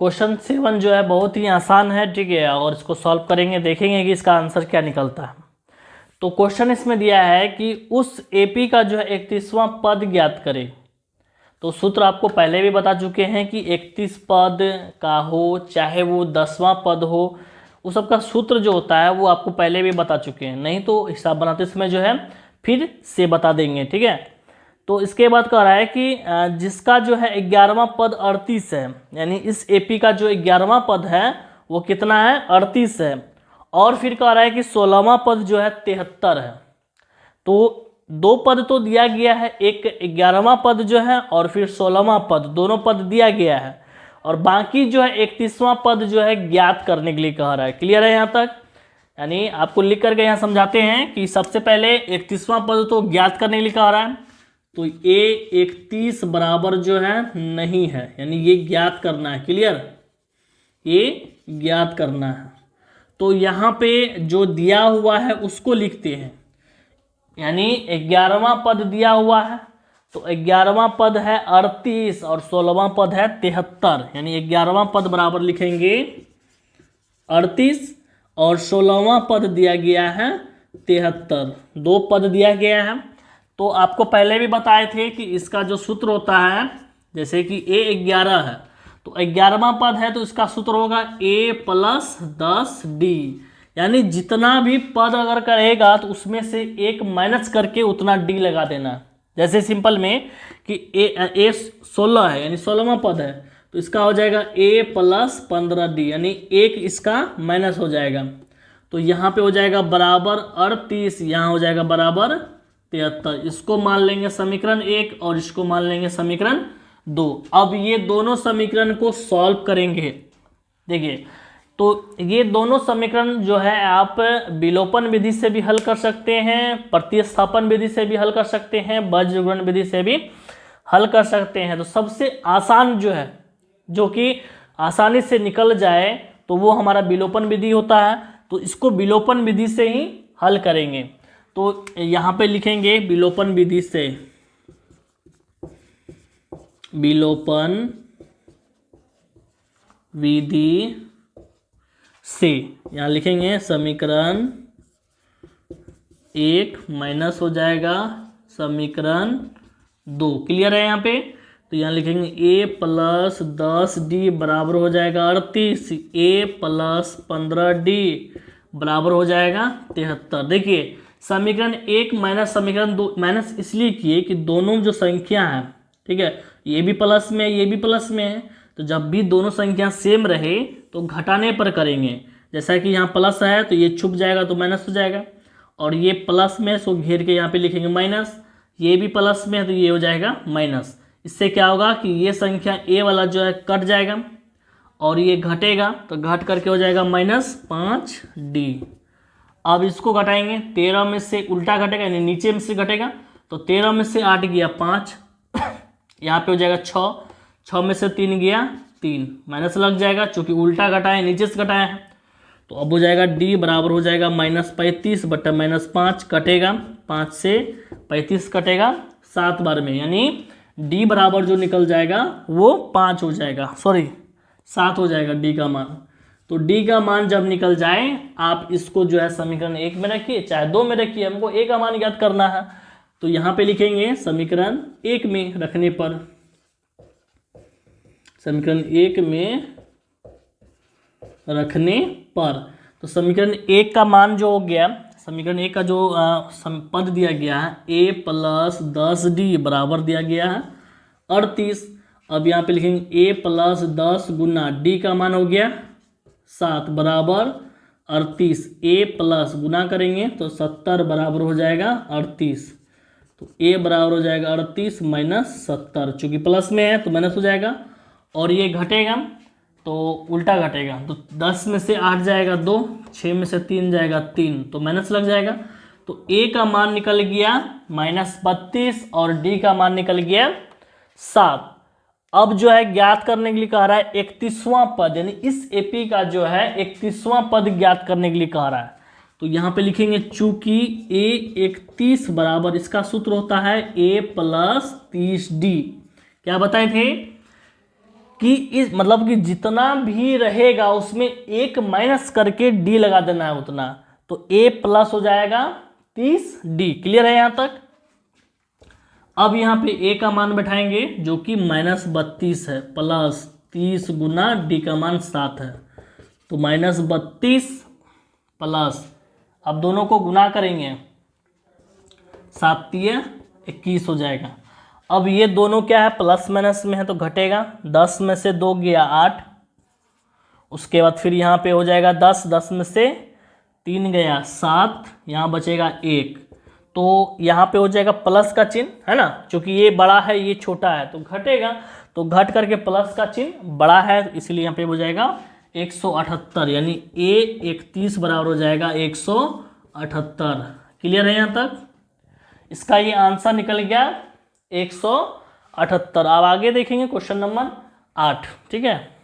Question 7 जो है बहुत ही आसान है, ठीक है, और इसको सॉल्व करेंगे, देखेंगे कि इसका आंसर क्या निकलता है। तो क्वेश्चन इसमें दिया है कि उस एपी का जो है 31वां पद ज्ञात करें। तो सूत्र आपको पहले भी बता चुके हैं कि 31 पद का हो चाहे वो 10वां पद हो, उस सब का सूत्र जो होता है वो आपको पहले भी बता चुके हैं, नहीं तो हिसाब बनाते समय जो है फिर से बता देंगे, ठीक है। तो इसके बाद कह रहा है कि जिसका जो है 11वां पद 38 है, यानी इस एपी का जो 11वां पद है वो कितना है, 38 है। और फिर कह रहा है कि 16वां पद जो है 73 है। तो दो पद तो दिया गया है, एक 11वां पद जो है और फिर 16वां पद, दोनों पद दिया गया है, और बाकी जो है 31वां पद जो है ज्ञात करने के लिए कह रहा है। क्लियर है यहाँ तक? यानी आपको लिख करके यहाँ समझाते हैं कि सबसे पहले 31वां पद तो ज्ञात करने के लिए कह रहा है, तो ये 31 बराबर जो है नहीं है, यानी ये ज्ञात करना है। क्लियर? ये ज्ञात करना है। तो यहाँ पे जो दिया हुआ है उसको लिखते हैं, यानी 11वां पद दिया हुआ है, तो 11वां पद है 38 और 16वां पद है 73, यानी 11वां पद बराबर लिखेंगे 38 और 16वां पद दिया गया है 73, दो पद दिया गया है। तो आपको पहले भी बताए थे कि इसका जो सूत्र होता है, जैसे कि A11 है तो 11वां पद है तो इसका सूत्र होगा A + 10D, यानी जितना भी पद अगर करेगा तो उसमें से एक माइनस करके उतना डी लगा देना। जैसे सिंपल में कि ए 16 है यानी 16वां पद है तो इसका हो जाएगा A + 15D, यानी एक इसका माइनस हो जाएगा। तो यहाँ पे हो जाएगा बराबर 38, यहाँ हो जाएगा बराबर 73। इसको मान लेंगे समीकरण 1 और इसको मान लेंगे समीकरण 2। अब ये दोनों समीकरण को सॉल्व करेंगे। देखिए, तो ये दोनों समीकरण जो है आप विलोपन विधि से भी हल कर सकते हैं, प्रतिस्थापन विधि से भी हल कर सकते हैं, बीजगणित विधि से भी हल कर सकते हैं। तो सबसे आसान जो है, जो कि आसानी से निकल जाए, तो वो हमारा विलोपन विधि होता है। तो इसको विलोपन विधि से ही हल करेंगे। तो यहाँ पे लिखेंगे विलोपन विधि से, विलोपन विधि से यहाँ लिखेंगे समीकरण 1 माइनस हो जाएगा समीकरण 2। क्लियर है यहाँ पे? तो यहाँ लिखेंगे A + 10D बराबर हो जाएगा 38, A + 15D बराबर हो जाएगा 73। देखिए, समीकरण 1 माइनस समीकरण 2 माइनस इसलिए किए कि दोनों जो संख्या है, ठीक है, ये भी प्लस में है, ये भी प्लस में है, तो जब भी दोनों संख्या सेम रहे तो घटाने पर करेंगे। जैसा कि यहाँ प्लस है तो ये छुप जाएगा तो माइनस हो जाएगा, और ये प्लस में सो घेर के यहाँ पे लिखेंगे माइनस, ये भी प्लस में है तो ये हो जाएगा माइनस। इससे क्या होगा कि ये संख्या A वाला जो है कट जाएगा और ये घटेगा, तो घट करके हो जाएगा -5D। अब इसको घटाएंगे, 13 में से उल्टा घटेगा यानी नीचे में से घटेगा, तो 13 में से 8 गया 5, यहाँ पे हो जाएगा 6, 6 में से 3 गया 3, माइनस लग जाएगा चूंकि उल्टा घटाए नीचे से घटाया है। तो अब हो जाएगा D बराबर हो जाएगा -35 बटा -5, कटेगा 5 से 35 कटेगा 7 बार में, यानी D बराबर जो निकल जाएगा वो 5 हो जाएगा, सॉरी 7 हो जाएगा D का मान। तो D का मान जब निकल जाए, आप इसको जो है समीकरण 1 में रखिए चाहे 2 में रखिए, हमको A का मान ज्ञात करना है। तो यहाँ पे लिखेंगे समीकरण 1 में रखने पर, समीकरण 1 में रखने पर, तो समीकरण 1 का मान जो हो गया, समीकरण 1 का जो पद दिया गया है A + 10D बराबर दिया गया है 38। अब यहाँ पे लिखेंगे A + 10 गुना D का मान हो गया 7 बराबर 38, A प्लस गुना करेंगे तो 70 बराबर हो जाएगा 38। तो A बराबर हो जाएगा 38 - 70, चूँकि प्लस में है तो माइनस हो जाएगा, और ये घटेगा तो उल्टा घटेगा, तो 10 में से 8 जाएगा 2, 6 में से 3 जाएगा 3, तो माइनस लग जाएगा। तो A का मान निकल गया -32 और D का मान निकल गया 7। अब जो है ज्ञात करने के लिए कह रहा है 31वां पद, यानी इस एपी का जो है 31वां पद ज्ञात करने के लिए कह रहा है। तो यहाँ पे लिखेंगे चूंकि A 31 बराबर, इसका सूत्र होता है A + 30D। क्या बताए थे? कि इस मतलब कि जितना भी रहेगा उसमें एक माइनस करके डी लगा देना है उतना, तो ए प्लस हो जाएगा 30d। क्लियर है यहाँ तक? अब यहाँ पे ए का मान बैठाएंगे जो कि -32 है, प्लस 30 गुना डी का मान 7 है, तो -32 प्लस, अब दोनों को गुना करेंगे, 7 × 21 हो जाएगा। अब ये दोनों क्या है, प्लस माइनस में है तो घटेगा, 10 में से 2 गया 8, उसके बाद फिर यहाँ पे हो जाएगा 10, 10 में से 3 गया 7, यहाँ बचेगा 1, तो यहाँ पे हो जाएगा प्लस का चिन्ह, है ना, क्योंकि ये बड़ा है ये छोटा है तो घटेगा, तो घट करके प्लस का चिन्ह बड़ा है, इसलिए यहाँ पे हो जाएगा 178, यानी ए 31 बराबर हो जाएगा 178। क्लियर है यहाँ तक? इसका ये आंसर निकल गया 178। अब आगे देखेंगे क्वेश्चन नंबर 8। ठीक है।